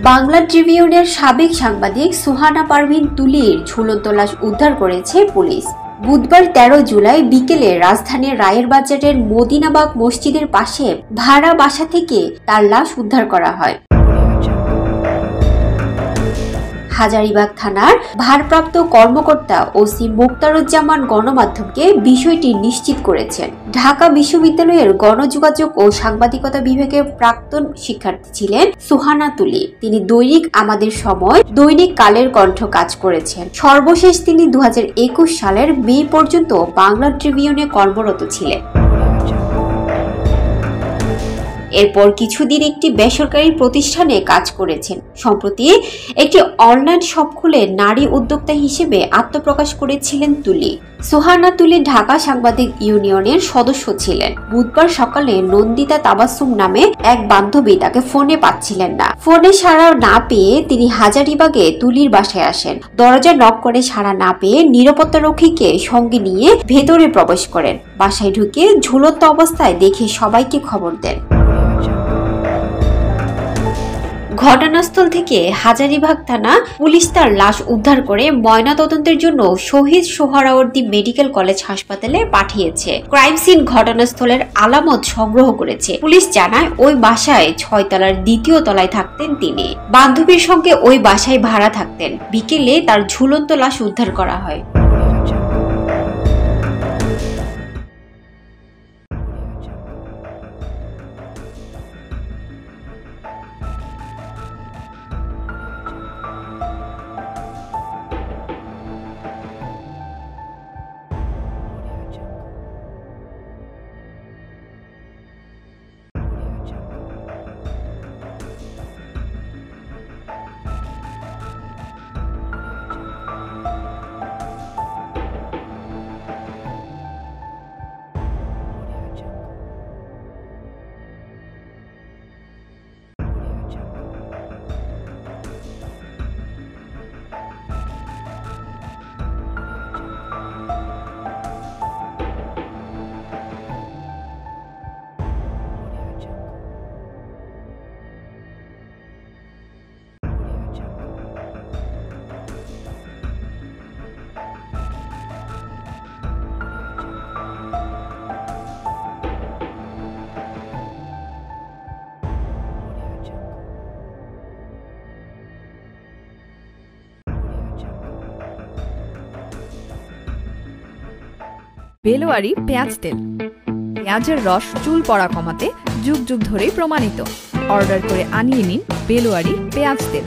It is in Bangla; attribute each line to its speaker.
Speaker 1: বাংলা ট্রিবিউনের সাবেক সাংবাদিক সুহানা পারভিন তুলির ঝুলন্ত লাশ উদ্ধার করেছে পুলিশ। বুধবার 13 জুলাই বিকেলে রাজধানীর রায়ের বাজারের মদিনাবাগ মসজিদের পাশে ভাড়া বাসা থেকে তার লাশ উদ্ধার করা হয়। হাজারীবাগ থানার ভারপ্রাপ্ত কর্মকর্তা ওসি মোক্তারুজ্জামান গণমাধ্যমকে বিষয়টি নিশ্চিত করেছেন। ঢাকা বিশ্ববিদ্যালয়ের গণযোগাযোগ ও সাংবাদিকতা বিভাগের প্রাক্তন শিক্ষার্থী ছিলেন সুহানা তুলি। তিনি দৈনিক আমাদের সময়, দৈনিক কালের কণ্ঠ কাজ করেছেন। সর্বশেষ তিনি 2021 সালের মে পর্যন্ত বাংলা ট্রিবিউনে কর্মরত ছিলেন। এরপর কিছুদিন একটি বেসরকারি প্রতিষ্ঠানে কাজ করেছেন। সম্প্রতি একটি অনলাইন শপ খুলে নারী উদ্যোক্তা হিসেবে আত্মপ্রকাশ করেছিলেন তুলি। সুহানা তুলি ঢাকা সাংবাদিক ইউনিয়নের সদস্য ছিলেন। বুধবার সকালে নন্দিতা তাবাসসুম নামে এক বান্ধবী তাকে ফোনে পাচ্ছিলেন না। ফোনে সাড়া না পেয়ে তিনি হাজারীবাগে তুলির বাসায় আসেন। দরজা নক করে সাড়া না পেয়ে নিরাপত্তারক্ষীকে সঙ্গে নিয়ে ভেতরে প্রবেশ করেন। বাসায় ঢুকে ঝুলন্ত অবস্থায় দেখে সবাইকে খবর দেন। ঘটনাস্থল থেকে হাজারীবাগ থানা পুলিশ তার লাশ উদ্ধার করে ময়নাতদন্তের জন্য শহীদ সোহরাওয়ার্দী মেডিকেল কলেজ হাসপাতালে পাঠিয়েছে। ক্রাইম সিন ঘটনাস্থলের আলামত সংগ্রহ করেছে। পুলিশ জানায় ওই বাসায় 6 তলার 2য় তলায় থাকতেন তিনি। বান্ধবীর সঙ্গে ওই বাসায় ভাড়া থাকতেন। বিকেলে তার ঝুলন্ত লাশ উদ্ধার করা হয়।
Speaker 2: বেলোয়ারি পেঁয়াজ তেল। পেঁয়াজের রস চুল পড়া কমাতে যুগ যুগ ধরেই প্রমাণিত। অর্ডার করে আনিয়ে নিন বেলোয়ারি পেঁয়াজ তেল।